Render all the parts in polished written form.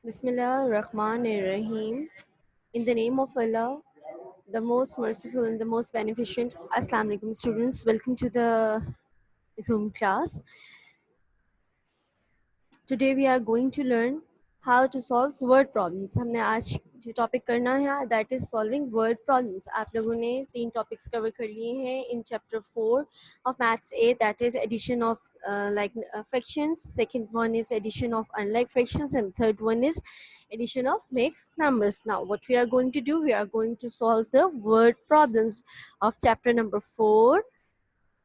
Bismillahir-Rahmanir-Rahim. In the name of Allah, the most merciful and the most beneficent. Assalamu alaikum students. Welcome to the Zoom class. Today we are going to learn how to solve word problems. हमने आज जो topic करना है that is solving word problems. आप लोगों ने 3 topics cover कर लिए हैं in chapter 4 of maths A, that is addition of fractions. Second one is addition of unlike fractions, and third one is addition of mixed numbers. Now what we are going to do, we are going to solve the word problems of chapter number 4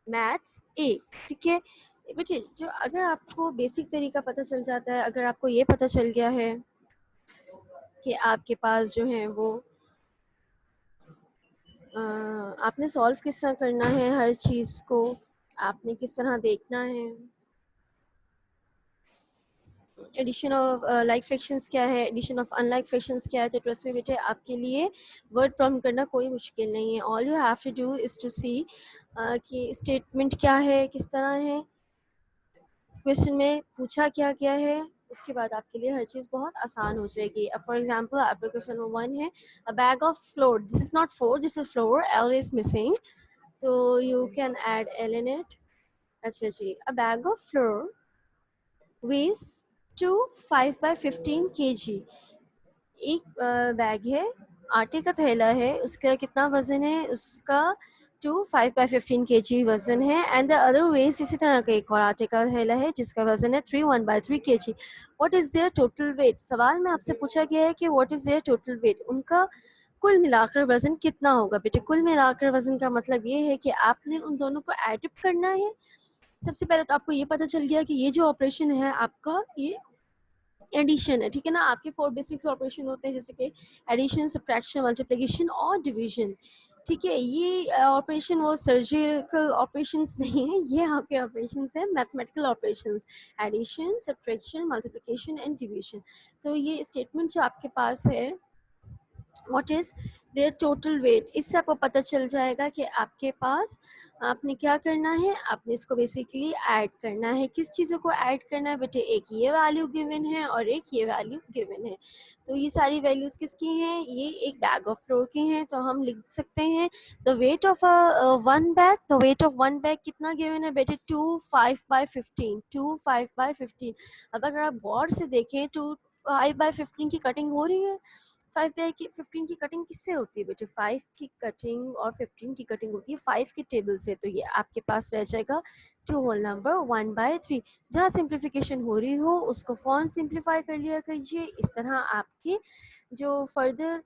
maths A. ठीक है बेटे, जो अगर आपको basic तरीका पता चल जाता है, अगर आपको ये पता चल गया है कि आपके पास जो है वो आपने सॉल्व किस तरह करना है, हर चीज़ को आपने किस तरह देखना है, एडिशन ऑफ लाइक फ्रैक्शंस क्या है, एडिशन ऑफ अनलाइक फ्रैक्शंस क्या है, तो ट्रस्ट में बेटे आपके लिए वर्ड प्रॉब्लम करना कोई मुश्किल नहीं है. All you have to do is to see कि स्टेटमेंट क्या है, किस तरह है, क्वेश्चन में पूछा क्या क्या है, उसके बाद आपके लिए हर चीज़ बहुत आसान हो जाएगी. फॉर एग्जांपल आपका क्वेश्चन नंबर 1 है a bag of flour. This is not 4, this is flour. L is missing, तो you can add L in it. अच्छा जी, a bag of flour weighs 2 5 by 15 kg. एक बैग है, आटे का थैला है, उसका कितना वजन है, उसका 2 5 by 15 kg वजन है. एंड द अदर वेज इसी तरह का एक और आटे का थैला है जिसका वजन है 3 1 by 3 kg. What is their total weight. सवाल में आपसे पूछा गया है कि what is their total weight, उनका कुल मिलाकर वजन कितना होगा. बेटे कुल मिलाकर वजन का मतलब ये है कि आपने उन दोनों को एड अप करना है. सबसे पहले तो आपको ये पता चल गया कि ये जो ऑपरेशन है आपका ये एडिशन है, ठीक है ना. आपके 4 बेसिक्स ऑपरेशन होते हैं जैसे कि एडिशन, सब्ट्रैक्शन, मल्टीप्लिकेशन और डिवीजन. ठीक है, ये ऑपरेशन वो सर्जिकल ऑपरेशंस नहीं है, ये आपके ऑपरेशंस हैं mathematical operations. Addition, subtraction, multiplication and division. तो ये स्टेटमेंट जो आपके पास है what is their total weight, इससे आपको पता चल जाएगा कि आपके पास आपने क्या करना है. आपने इसको बेसिकली ऐड करना है. किस चीज़ों को ऐड करना है बेटे, एक ये वैल्यू गिवन है और एक ये वैल्यू गिवन है. तो ये सारी वैल्यूज़ किसकी हैं, ये एक बैग ऑफ फ्लोर की हैं. तो हम लिख सकते हैं the wait of one bag. The wait of one bag कितना गिवन है बेटे, 2 5 by 15. 2 5 by 15. अब अगर आप गौर से देखें 2 5 by 15 की कटिंग हो रही है. 5 बाई की 15 की कटिंग किससे होती है बेटे, 5 की कटिंग और 15 की कटिंग होती है 5 के टेबल से. तो ये आपके पास रह जाएगा 2 होल नंबर 1 by 3. जहाँ सिंप्लीफिकेशन हो रही हो उसको फॉर्म सिंप्लीफाई कर लिया कीजिए. इस तरह आपकी जो फर्दर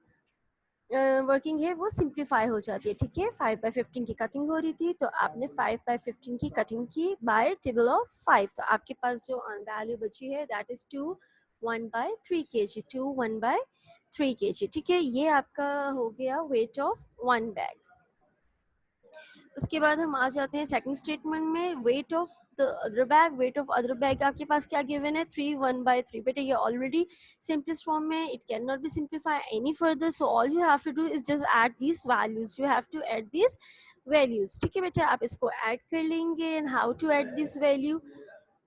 वर्किंग है वो सिंप्लीफाई हो जाती है. ठीक है, 5 by 15 की कटिंग हो रही थी तो आपने 5 by 15 की कटिंग की बाय टेबल ऑफ 5. तो आपके पास जो वैल्यू बची है that is 2 1 by 3 kg. 2 1 by 3 kg. ठीक है, ये आपका हो गया वेट ऑफ वन बैग. उसके बाद हम आ जाते हैं सेकंड स्टेटमेंट में. Weight of the other bag. Weight of other bag आपके पास क्या गिवन है, 3 1 by 3. बेटे ये ऑलरेडी सिंपलेस्ट फॉर्म में, it can not be simplify any further. So all you have to do is just add these values. You have to add these values. ठीक है बेटा, आप इसको ऐड कर लेंगे. And how to add this value,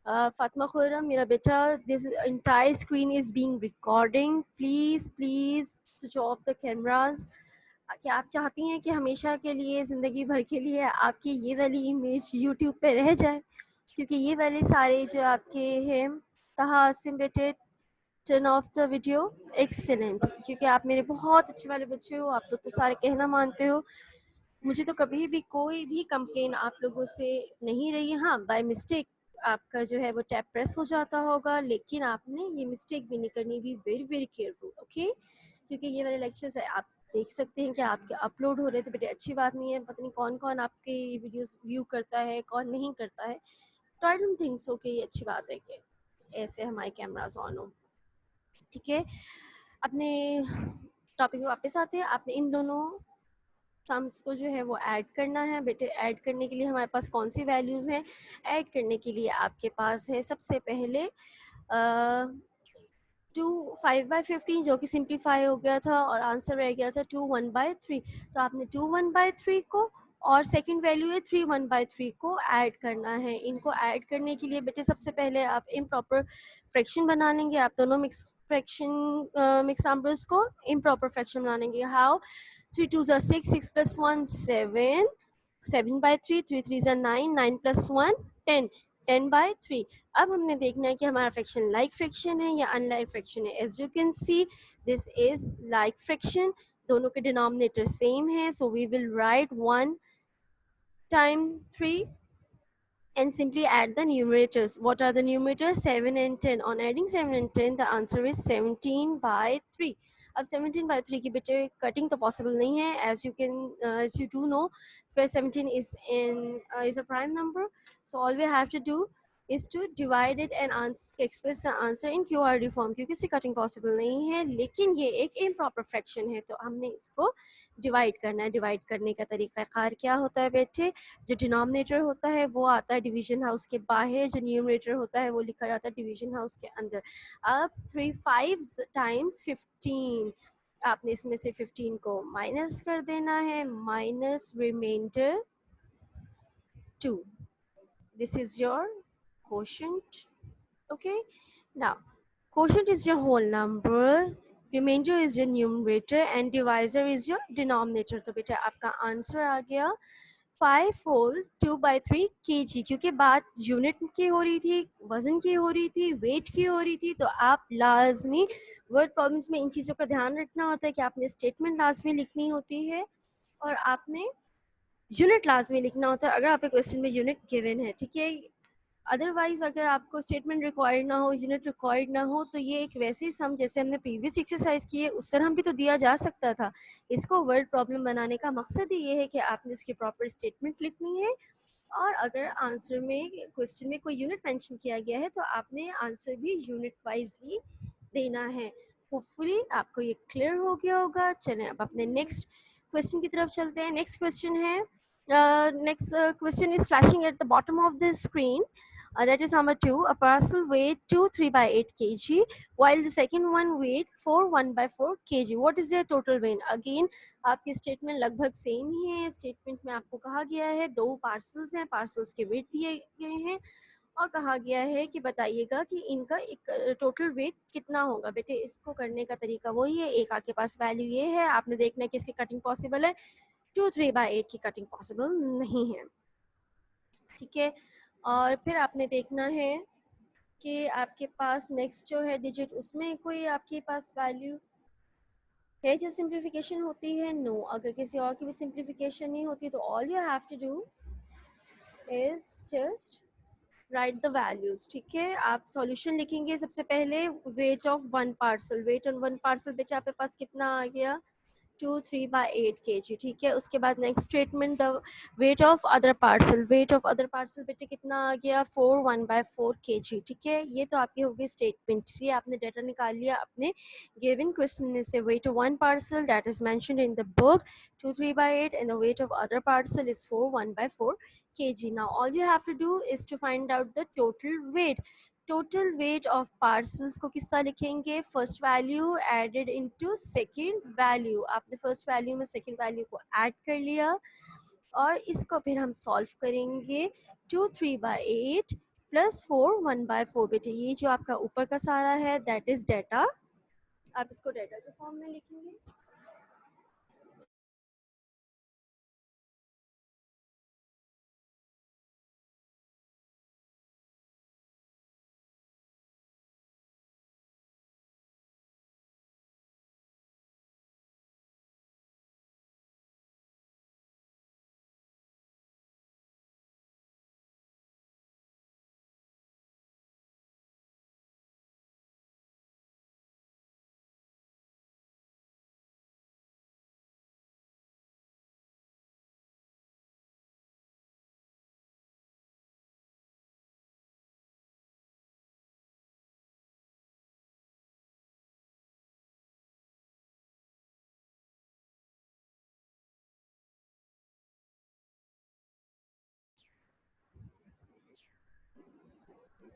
Fatima Khurram मेरा बेटा, this entire screen is being recording. Please please switch off the cameras. कि आप चाहती हैं कि हमेशा के लिए, ज़िंदगी भर के लिए आपकी ये वाली इमेज यूट्यूब पे रह जाए, क्योंकि ये वाले सारे जो आपके हैं तहा बेटे, turn off the video. Excellent, क्योंकि आप मेरे बहुत अच्छे वाले बच्चे हो, आप लोग तो सारे कहना मानते हो. मुझे तो कभी भी कोई भी कंप्लेन आप लोगों से नहीं रही. हाँ, बाय मिस्टेक आपका जो है वो टैब प्रेस हो जाता होगा, लेकिन आपने ये मिस्टेक भी नहीं करनी. Be very very careful, okay. क्योंकि ये वाले लेक्चर्स है आप देख सकते हैं कि आपके अपलोड हो रहे थे बेटे, अच्छी बात नहीं है. पता नहीं कौन कौन आपके वीडियोस व्यू करता है, कौन नहीं करता है. तो आई डोंट थिंक सो कि ये अच्छी बात है कि ऐसे हमारे कैमराज ऑन हो. ठीक है, अपने टॉपिक पे वापस आते हैं. आपने इन दोनों सम्स को जो है वो ऐड करना है बेटे. ऐड करने के लिए हमारे पास कौन सी वैल्यूज़ हैं, ऐड करने के लिए आपके पास है सबसे पहले 2 5 by 15 जो कि सिंप्लीफाई हो गया था और आंसर रह गया था 2 1 by 3. तो आपने 2 1 by 3 को और सेकंड वैल्यू है 3 1 by 3 को ऐड करना है. इनको ऐड करने के लिए बेटे सबसे पहले आप इम्प्रॉपर फ्रैक्शन बना लेंगे. आप दोनों मिक्स फ्रैक्शन मिक्स नंबर्स को इम्प्रॉपर फ्रैक्शन बनाएंगे। How? 3 2 are 6, 6 plus 1 7, 7 by 3, 3 3 are 9, 9 plus 1 10, 10 by 3। अब हमने देखना है कि हमारा फ्रैक्शन लाइक फ्रैक्शन है या अनलाइक फ्रैक्शन है। As you can see this is like fraction, दोनों के डिनोमिनेटर सेम है, so we will write 1 time 3 and simply add the numerators. What are the numerators? 7 and 10. On adding 7 and 10, the answer is 17 by 3. अब 17 by 3 की बेटे cutting तो possible नहीं है, as you do know, where 17 is a prime number. So all we have to do is to divide it and express the answer in QRD form, क्योंकि इससे cutting possible नहीं है, लेकिन ये एक इम्प्रॉपर फ्रैक्शन है, तो हमने इसको डिवाइड करना है। डिवाइड करने का तरीका कार क्या होता है बेटे? जो डिनोमिनेटर होता है वो आता है डिवीजन हाउस के बाहर, जो न्यूमरेटर होता है वो लिखा जाता है डिवीजन हाउस के अंदर। अब 3 5 टाइम्स 15, आपने इसमें से 15 को माइनस कर देना है, minus remainder 2। This is your quotient. Okay, now quotient is your whole number, remainder is your numerator and divisor is your denominator। तो बेटा आपका आंसर आ गया 5 होल 2 by 3 kg। क्योंकि बात यूनिट की हो रही थी, वजन की हो रही थी, वेट की हो रही थी, तो आप लाजमी वर्ड प्रॉब्लम्स में इन चीज़ों का ध्यान रखना होता है कि आपने स्टेटमेंट लाजमी लिखनी होती है और आपने यूनिट लाजमी लिखना होता है अगर आपके क्वेश्चन में यूनिट गिवन है, ठीक है। अदरवाइज अगर आपको स्टेटमेंट रिक्वायर्ड ना हो, यूनिट रिक्वायर्ड ना हो, तो ये एक वैसी सम जैसे हमने प्रीवियस एक्सरसाइज की है उस तरह भी तो दिया जा सकता था। इसको वर्ड प्रॉब्लम बनाने का मकसद ही ये है कि आपने इसकी प्रॉपर स्टेटमेंट लिखनी है, और अगर आंसर में क्वेश्चन में कोई यूनिट मेंशन किया गया है तो आपने आंसर भी यूनिट वाइज ही देना है। होपफुली आपको ये क्लियर हो गया होगा। चलें अब अपने नेक्स्ट क्वेश्चन की तरफ चलते हैं। नेक्स्ट क्वेश्चन है, next question is flashing at the bottom of the screen. That is number 2. A parcel weighed 2 3 by 8 kg, while the second one weighed 4 1 by 4 kg. What is their total weight? Again, आपकी statement लगभग same ही है। Statement में आपको कहा गया है दो parcels हैं, पार्सल्स के वेट दिए गए हैं और कहा गया है कि बताइएगा कि इनका एक टोटल वेट कितना होगा। बेटे इसको करने का तरीका वही है, एक आपके पास वैल्यू ये है, आपने देखना है कि इसकी कटिंग पॉसिबल है, 2 3 by 8 की कटिंग पॉसिबल नहीं है, ठीक है। और फिर आपने देखना है कि आपके पास नेक्स्ट जो है डिजिट, उसमें कोई आपके पास वैल्यू है जो सिंप्लीफिकेशन होती है? नो। अगर किसी और की भी सिंप्लीफिकेशन नहीं होती तो all you have to do is just write the values, ठीक है। आप सॉल्यूशन लिखेंगे सबसे पहले weight of one parcel, weight on one parcel बेटा आपके पास कितना आ गया? 2 3 by 8 kg, ठीक है। उसके बाद next statement the weight of other parcel, weight of other parcel बेटे कितना आ गया? 4 1 by 4 kg, ठीक है। ये तो आपकी होगी स्टेटमेंट, ये आपने डाटा निकाल लिया अपने गिवन क्वेश्चन में से। Wait of one parcel that is mentioned in the book 2 3 by 8 and the weight of other parcel is 4 1 by 4 kg. Now all you have to do is to find out the total weight। Total weight of parcels को किस तरह लिखेंगे? First value added into second value. आपने first value में second value को add कर लिया और इसको फिर हम सॉल्व करेंगे। 2 3 by 8 प्लस 4 1 by 4। बेटे ये जो आपका ऊपर का सारा है दैट इज डेटा, आप इसको डेटा के फॉर्म में लिखेंगे।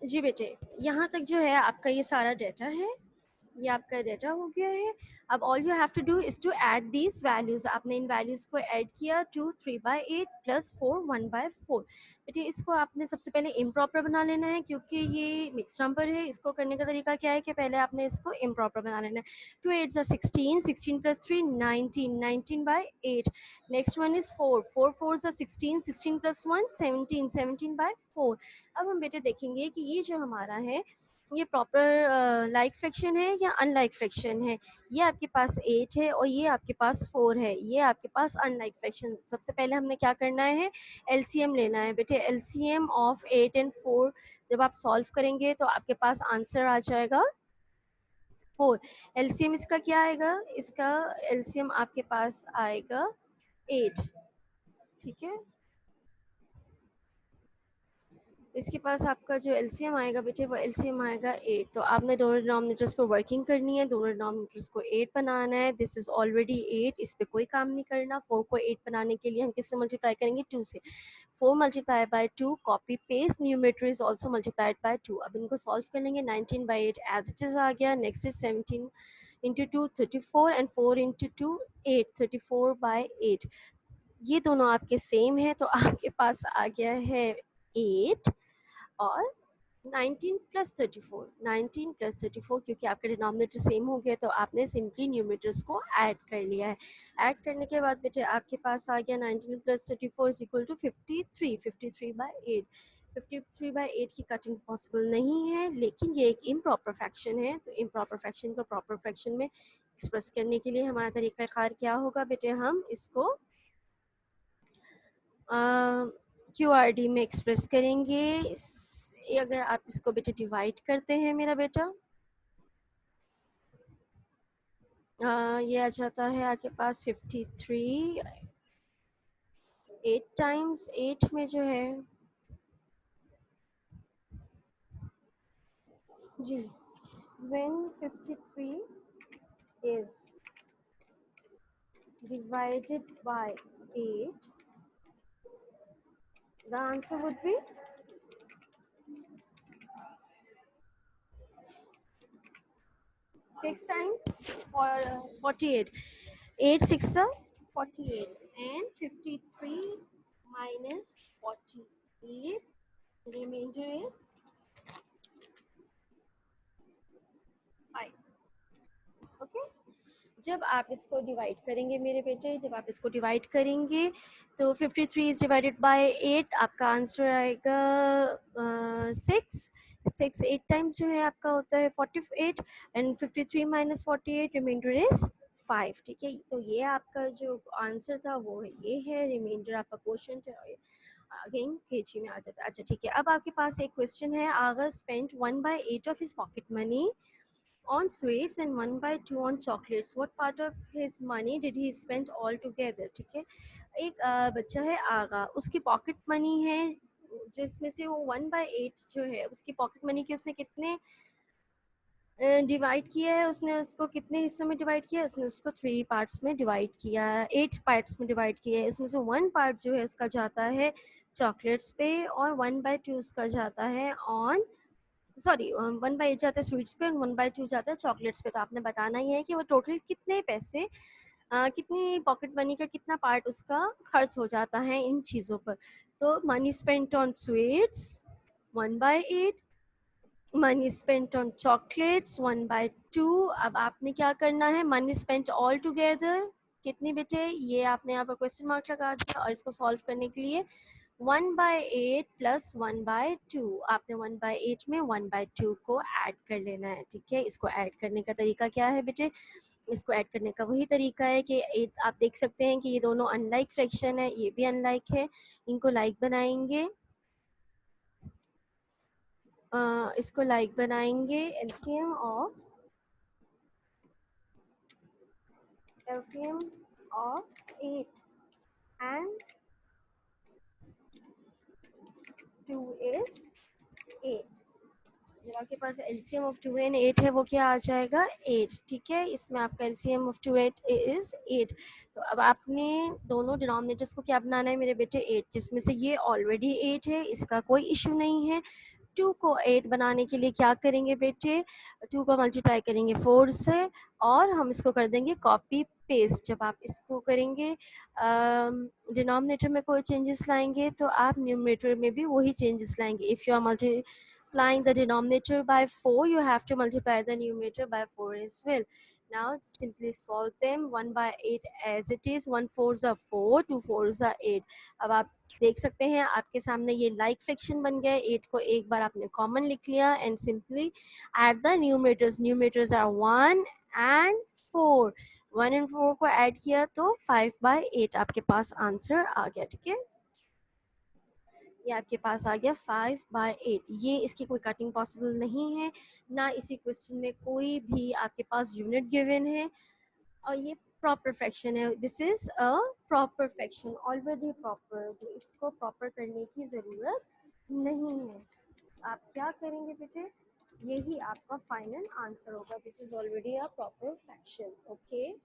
जी बेटे यहाँ तक जो है आपका ये सारा डेटा है ये आपका डाटा हो गया है। अब all you have to do is to add these values. आपने इन वैल्यूज को ऐड किया, 2 3/8 प्लस 4 1/4। बेटे इसको आपने सबसे पहले इम्प्रॉपर बना लेना है, क्योंकि ये मिक्स नंबर है। इसको करने का तरीका क्या है कि पहले आपने इसको इम्प्रॉपर बना लेना है। 2 8 16, 16 plus 3 19, 19/8। Next one is 4, 4 4 16, 16 plus 1 17, 17/4। अब हम बेटे देखेंगे कि ये जो हमारा है ये प्रॉपर लाइक फ्रैक्शन है या अनलाइक फ्रैक्शन है। ये आपके पास 8 है और ये आपके पास 4 है। ये आपके पास अनलाइक फ्रैक्शन। सबसे पहले हमने क्या करना है, एलसीएम लेना है बेटे। एलसीएम ऑफ 8 एंड 4 जब आप सॉल्व करेंगे तो आपके पास आंसर आ जाएगा 4। एलसीएम इसका क्या आएगा, इसका एलसीएम आपके पास आएगा 8। ठीक है, इसके पास आपका जो एलसीएम आएगा बेटे वो एलसीएम आएगा 8। तो आपने दोनों डिनोमिनेटर्स पर वर्किंग करनी है, दोनों डिनोमिनेटर्स को 8 बनाना है। दिस इज ऑलरेडी 8, इस पे कोई काम नहीं करना। 4 को 8 बनाने के लिए हम किससे मल्टीप्लाई करेंगे, 2 से। 4 multiply by 2, copy paste, numerator is also multiplied by 2। अब इनको सॉल्व कर लेंगे। 19/8 एज इट इज आ गया। Next is 17 into 2 34 and 4 into 2 8, 34/8। ये दोनों आपके सेम है, तो आपके पास आ गया है 8 और 19 प्लस 34। 19 प्लस 34, क्योंकि आपका डिनोमिनेटर सेम हो गया तो आपने सिंपली न्यूमरेटर्स को ऐड कर लिया है। ऐड करने के बाद बेटे आपके पास आ गया 19 प्लस 34 इज इक्वल टू 53। 53/8। 53/8 की कटिंग पॉसिबल नहीं है, लेकिन ये एक इम्प्रॉपर फ्रैक्शन है। तो इम्प्रॉपर फ्रैक्शन को प्रॉपर फ्रैक्शन में एक्सप्रेस करने के लिए हमारा तरीक़ाकार क्या होगा बेटे, हम इसको क्यू आर डी में एक्सप्रेस करेंगे। अगर आप इसको बेटे डिवाइड करते हैं मेरा बेटा, ये आ जाता है आपके पास 53। 8 टाइम्स 8 में जो है जी, when 53 is divided by 8, the answer would be 6 times or 48. 8 6 are 48 and 53 minus 48, remainder is 5. Okay, जब आप इसको डिवाइड करेंगे मेरे बेटे, जब आप इसको डिवाइड करेंगे तो 53 इज डिवाइडेड बाय 8, आपका आंसर आएगा 6। 6 8 टाइम्स जो है आपका होता है 48 एंड 53 माइनस 48, रिमाइंडर इज 5। ठीक है, तो ये आपका जो आंसर था वो ये है। रिमाइंडर आपका क्वेश्चन अगेन केजी में आ जाता है। अच्छा ठीक है, अब आपके पास एक क्वेश्चन है। Agha spent 1/8 of his pocket money on sweets and 1/2 on chocolates. What part of his money did he spend all together? ठीक है, एक बच्चा है आगा, उसकी पॉकेट मनी है जो इसमें से वो 1/8 जो है उसकी पॉकेट मनी की उसने कितने डिवाइड किया है, उसने उसको कितने हिस्सों में डिवाइड किया है, उसने उसको 3 पार्ट्स में डिवाइड किया है, 8 पार्ट्स में डिवाइड किया है। इसमें से 1 पार्ट जो है उसका जाता है चॉकलेट्स पे और 1/2 उसका जाता है ऑन सॉरी 1/8 जाता है स्वीट्स पे और 1/2 जाता है चॉकलेट्स पे। तो आपने बताना ही है कि वो टोटल कितने पैसे कितनी पॉकेट मनी का कितना पार्ट उसका खर्च हो जाता है इन चीज़ों पर। तो money spent on sweets 1/8, money spent on chocolates 1/2। अब आपने क्या करना है, मनी स्पेंट ऑल टुगेदर कितनी बेटे, ये आपने यहाँ पर क्वेश्चन मार्क लगा दिया और इसको सॉल्व करने के लिए 1/8 प्लस 1/2, आपने 1/8 में 1/2 को ऐड कर लेना है। ठीक है, इसको ऐड करने का तरीका क्या है बेटे, इसको ऐड करने का वही तरीका है कि आप देख सकते हैं कि ये दोनों अनलाइक फ्रैक्शन है, ये भी अनलाइक है। इनको लाइक बनाएंगे, इसको लाइक बनाएंगे। LCM of 8 and 2 is 8। जब आपके पास एलसीएम ऑफ 2 एंड 8 है वो क्या आ जाएगा 8। ठीक है, इसमें आपका एलसीएम ऑफ 2 8 इज 8। तो अब आपने दोनों डिनोमिनेटर्स को क्या बनाना है मेरे बेटे 8, जिसमें से ये ऑलरेडी 8 है, इसका कोई इशू नहीं है। 2 को 8 बनाने के लिए क्या करेंगे बेटे, 2 को मल्टीप्लाई करेंगे 4 से और हम इसको कर देंगे कॉपी पेस्ट। जब आप इसको करेंगे डिनोमिनेटर में कोई चेंजेस लाएंगे तो आप न्यूमरेटर में भी वही चेंजेस लाएंगे। If you are multiplying the denominator by 4, you have to multiply the numerator by 4 as well. Now simply solve them 1 by 8 as it is, 1 4s are 4, 2 4s are 8। अब आप देख सकते हैं आपके सामने ये लाइक फ्रैक्शन बन गए। 8 को एक बार आपने कॉमन लिख लिया and simply add the numerators. Numerators are 1 and 4। 1 and 4 को ऐड किया तो 5 by 8 आपके पास आंसर आ गया। ठीक है, ये आपके पास आ गया 5 by 8। ये इसकी कोई कटिंग पॉसिबल नहीं है, ना इसी क्वेश्चन में कोई भी आपके पास यूनिट गिवन है, और ये प्रॉपर फ्रैक्शन है। This is a proper fraction, already proper, तो इसको प्रॉपर करने की ज़रूरत नहीं है। आप क्या करेंगे बेटे, यही आपका फाइनल आंसर होगा। This is already a proper fraction. Okay,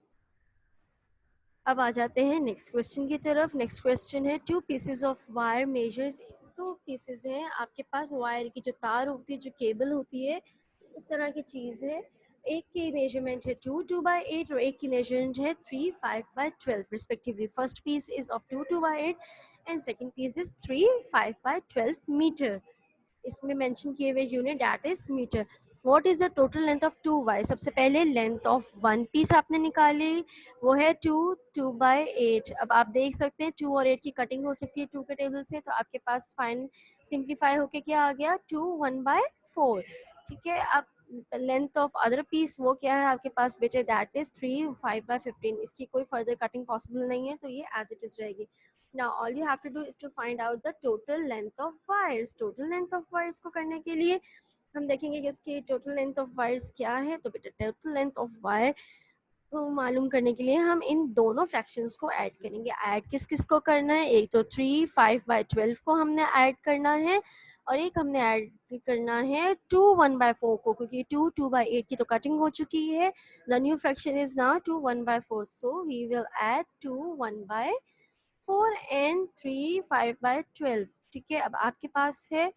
अब आ जाते हैं नेक्स्ट क्वेश्चन की तरफ। नेक्स्ट क्वेश्चन है 2 pieces of wire measures. 2 pieces हैं आपके पास वायर की, जो तार होती है, जो केबल होती है, उस तरह की चीज़ है। एक की मेजरमेंट है 2 by 8 और एक की मेजरमेंट है 3 5 by 12 respectively. First piece is of 2 by 8 and second piece is 3 5 by 12 metre. इसमें मेंशन किए हुए unit that is metre. What is the total length of 2 wire? सबसे पहले लेंथ ऑफ वन पीस आपने निकाली, वो है 2 by 8। अब आप देख सकते हैं 2 और 8 की कटिंग हो सकती है 2 के टेबल से, तो आपके पास फाइन सिंप्लीफाई होके क्या आ गया 2 1 by 4। ठीक है, अब लेंथ ऑफ अदर पीस वो क्या है आपके पास बेटे, दैट इज 3 5 by 15। इसकी कोई फर्दर कटिंग पॉसिबल नहीं है, तो ये एज इट इज रहेगी। Now all you have to do is to find out the total length of wires। total length of wires को करने के लिए हम देखेंगे कि इसकी total length of wires क्या है। तो बेटा total length of wire को मालूम करने के लिए हम इन दोनों फ्रैक्शंस को ऐड करेंगे। ऐड किस किस को करना है, एक तो 3 5 by 12 को हमने ऐड करना है और एक हमने ऐड करना है 2 1 by 4 को, क्योंकि 2 2 by 8 की तो कटिंग हो चुकी है। The new fraction is now 2 1 by 4, so we will add 2 1 by 4 and 3 5 by 12। ठीक है, अब आपके पास है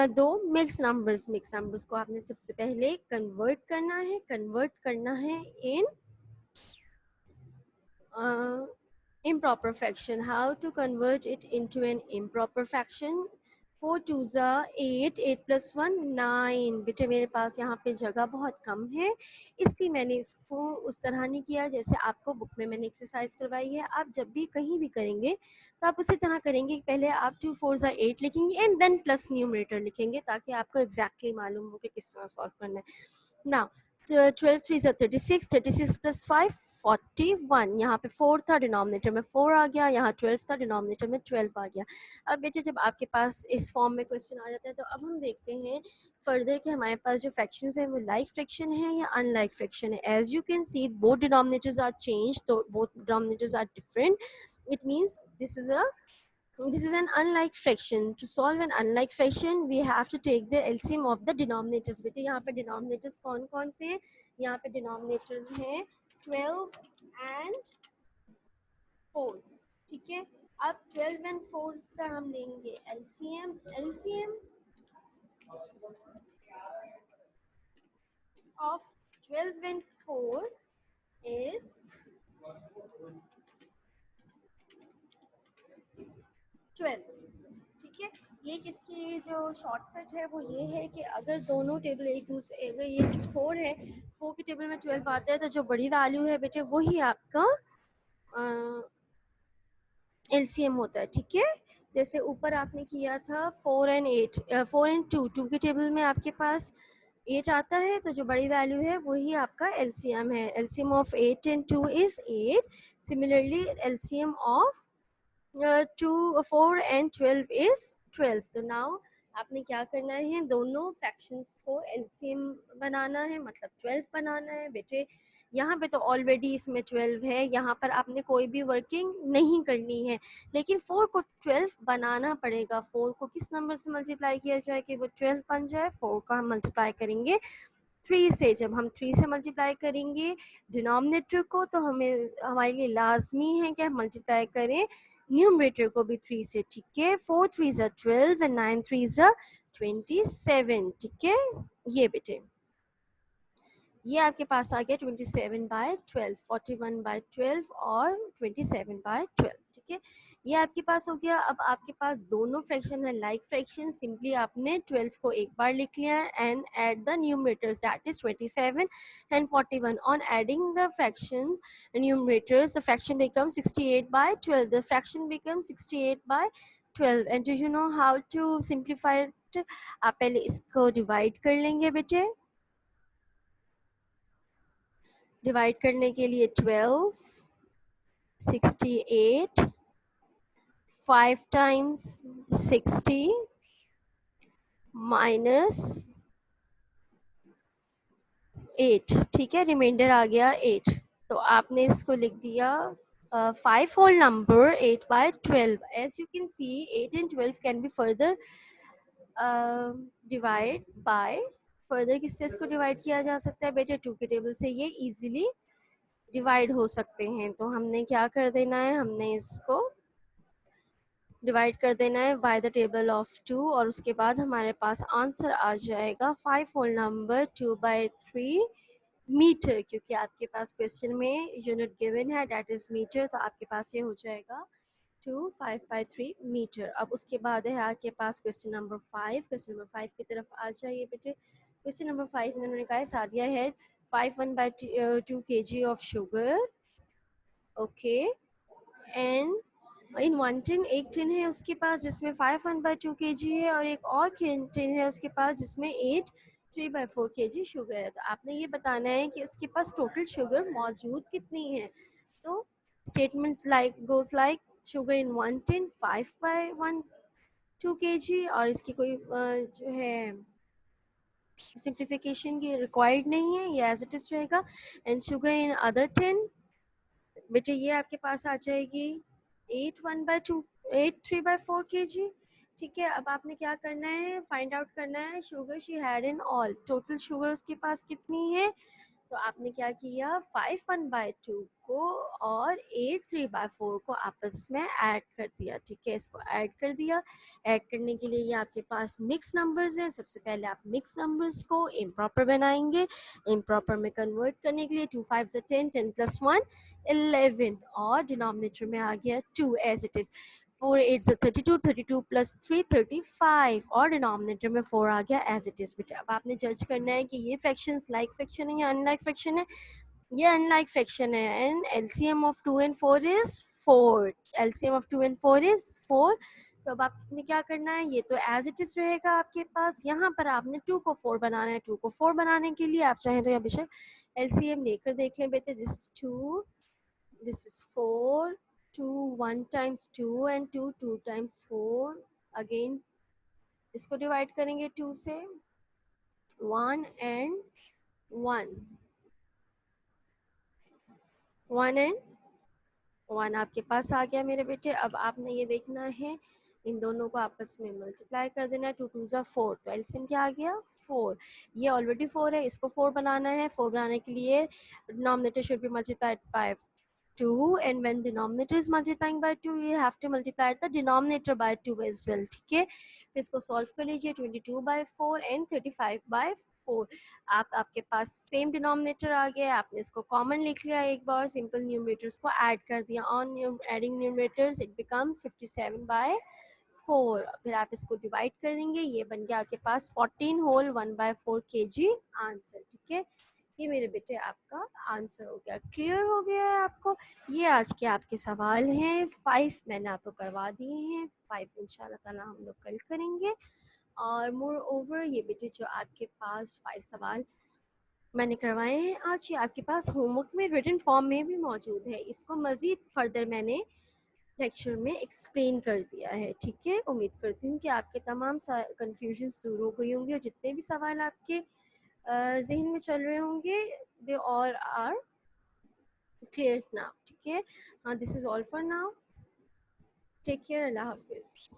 दो मिक्स नंबर्स। मिक्स नंबर्स को आपने सबसे पहले कन्वर्ट करना है इन improper fraction। How to convert it into an improper fraction? 4 2s are 8, 8 plus 1 9। बेटे मेरे पास यहाँ पे जगह बहुत कम है, इसलिए मैंने इसको उस तरह नहीं किया जैसे आपको बुक में मैंने एक्सरसाइज करवाई है। आप जब भी कहीं भी करेंगे तो आप उसी तरह करेंगे, पहले आप 2 4s are 8 लिखेंगे एंड देन प्लस न्यूमरेटर लिखेंगे, ताकि आपको एग्जैक्टली मालूम हो कि किस तरह सॉल्व करना है। Now 12 3s are 36, 36 plus 5 41। यहाँ पे 4 था, डिनोमिनेटर में 4 आ गया, यहाँ 12 था, डिनोमिनेटर में 12 आ गया। अब बेटे जब आपके पास इस फॉर्म में क्वेश्चन आ जाता है तो अब हम देखते हैं फर्दर कि हमारे पास जो फ्रैक्शंस है वो लाइक फ्रैक्शन है या अनलाइक फ्रैक्शन है। As you can see both denominators are change, तो both denominators are different. It means this is an unlike fraction। To solve an unlike fraction we have to take the LCM of the denominators। बेटे यहाँ पे denominators कौन कौन से हैं, यहाँ पे denominators हैं 12 and 4। ठीक है, अब 12 and 4 का हम लेंगे LCM। LCM of 12 and 4 is 12। ठीक है, ये किसकी जो शॉर्टकट है वो ये है कि अगर दोनों टेबल एक दूसरे, अगर ये जो 4 है 4 की टेबल में 12 आता है तो जो बड़ी वैल्यू है बेटे वही आपका एलसीएम होता है। ठीक है, जैसे ऊपर आपने किया था 4 and 8, 4 and 2, 2 की टेबल में आपके पास 8 आता है, तो जो बड़ी वैल्यू है वही आपका एलसीएम है। LCM of 8 and 2 is 8। Similarly LCM of 2 4 and 12 is 12। तो नाउ आपने क्या करना है, दोनों फ्रैक्शंस को एलसीएम बनाना है, मतलब 12 बनाना है। बेटे यहाँ पे तो ऑलरेडी इसमें 12 है, यहाँ पर आपने कोई भी वर्किंग नहीं करनी है, लेकिन 4 को 12 बनाना पड़ेगा। 4 को किस नंबर से मल्टीप्लाई किया जाए कि वो 12 बन जाए? 4 का हम मल्टीप्लाई करेंगे 3 से। जब हम 3 से मल्टीप्लाई करेंगे डिनोमिनेटर को, तो हमें हमारे लिए लाजमी है कि हम मल्टीप्लाई करें न्यूमरेटर को भी 3 से। ठीक है, 4 3s are 12 and 9 3s are 27, ठीक है। ये बेटे ये आपके पास आ गया 27/12, 41/12 और 27/12, ठीक है। ये आपके पास हो गया। अब आपके पास दोनों फ्रैक्शन है लाइक फ्रैक्शन, सिंपली आपने 12 को एक बार लिख लिया and add the numerators that is 27 and 41। On adding the fractions numerators the fraction become 68/12, the fraction become 68/12। And do you know how to simplify it? आप पहले इसको डिवाइड कर लेंगे बेटे। डिवाइड करने के लिए 12, 68, 5 टाइम्स 60 माइनस 8, ठीक है। रिमाइंडर आ गया 8। तो आपने इसको लिख दिया 5 whole number 8/12. As you can see 8 and 12 can be further divide by, further किससे इसको डिवाइड किया जा सकता है बेटे? 2 के टेबल से ये इजीली डिवाइड हो सकते हैं। तो हमने क्या कर देना है, हमने इसको डिवाइड कर देना है बाय द टेबल ऑफ 2 और उसके बाद हमारे पास आंसर आ जाएगा 5 होल नंबर 2/3 मीटर, क्योंकि आपके पास क्वेश्चन में यूनिट गिवन है दैट इज मीटर, तो आपके पास ये हो जाएगा 5/3 मीटर। अब उसके बाद है आपके पास क्वेश्चन नंबर 5। क्वेश्चन नंबर 5 की तरफ आ जाइए बेटे। क्वेश्चन नंबर 5 में उन्होंने कहा सादिया है 5/2 kg of sugar, okay, and in one tin, एक टिन है उसके पास जिसमें 5/2 kg है और एक और टिन है उसके पास जिसमें 3/4 kg शुगर है। तो आपने ये बताना है कि उसके पास टोटल शुगर मौजूद कितनी है। तो statements like goes like sugar in one tin 5/2 kg और इसकी कोई जो है सिंप्लीफिकेशन की रिक्वायर्ड नहीं है, ये एज इट इज रहेगा। And sugar in other tin बेटे ये आपके पास आ जाएगी 3/4 kg, ठीक है। अब आपने क्या करना है, फाइंड आउट करना है sugar she had in all, total sugar उसके पास कितनी है। तो आपने क्या किया 5/1/2 को और 3/4 को आपस में ऐड कर दिया, ठीक है। इसको ऐड कर दिया। ऐड करने के लिए ये आपके पास मिक्स नंबर्स हैं। सबसे पहले आप मिक्स नंबर्स को इम्प्रॉपर बनाएंगे। इम्प्रॉपर में कन्वर्ट करने के लिए 2 5 10, 10 + 1 11 और डिनोमिनेटर में आ गया 2 एज इट इज। 4 8 32, 32 + 3 35 और डिनोमिनेटर में 4 आ गया एज इट इज बेटा। अब आपने जज करना है कि ये फ्रैक्शंस लाइक फ्रैक्शन है या अनलाइक फ्रैक्शन है। ये अनलाइक फ्रैक्शन है and LCM of 2 and 4 is 4। LCM of 2 and 4 is 4। तो अब आपने क्या करना है, ये तो एज इट इज रहेगा आपके पास। यहाँ पर आपने 2 को 4 बनाना है। 2 को 4 बनाने के लिए आप चाहें तो यहाँ बेशक एलसीएम लेकर देख लें बेटे। This is 2, this is 4, 2 1 times 2 and 2 2 times 4। Again इसको डिवाइड करेंगे 2 से, 1 and 1, 1 and 1 आपके पास आ गया मेरे बेटे। अब आपने ये देखना है इन दोनों को आपस में मल्टीप्लाई कर देना है। 2 2 ज़ा 4, तो एलसीएम क्या आ गया 4। ये ऑलरेडी 4 है, इसको 4 बनाना है। 4 बनाने के लिए denominator should be multiplied by 2 and when denominator is multiplying by 2 you have to multiply the denominator by 2 as well, ठीक है। फिर इसको सॉल्व कर लीजिए 22/4 and 35/4। आपके पास सेम डिनोमिनेटर आ गया, आपने इसको कॉमन लिख लिया एक बार, सिंपल न्यूमरेटर्स को ऐड कर दिया। On adding numerators it becomes 57/4। फिर आप इसको डिवाइड कर देंगे, ये बन गया आपके पास 14 होल 1/4 kg आंसर, ठीक है। ये मेरे बेटे आपका आंसर हो गया। क्लियर हो गया है आपको? ये आज के आपके सवाल हैं। 5 मैंने आपको करवा दिए हैं, 5 इंशाल्लाह ताला हम लोग कल करेंगे। और मोर ओवर ये बेटे जो आपके पास 5 सवाल मैंने करवाए हैं आज, ये आपके पास होमवर्क में रिटन फॉर्म में भी मौजूद है। इसको मज़ीद फर्दर मैंने लेक्चर में एक्सप्लेन कर दिया है, ठीक है। उम्मीद करती हूँ कि आपके तमाम कन्फ्यूजन्स दूर हो गई होंगी और जितने भी सवाल आपके जहन में चल रहे होंगे they all are clear now, ठीक है। This is all for now, take care, अल्लाह हाफिज़।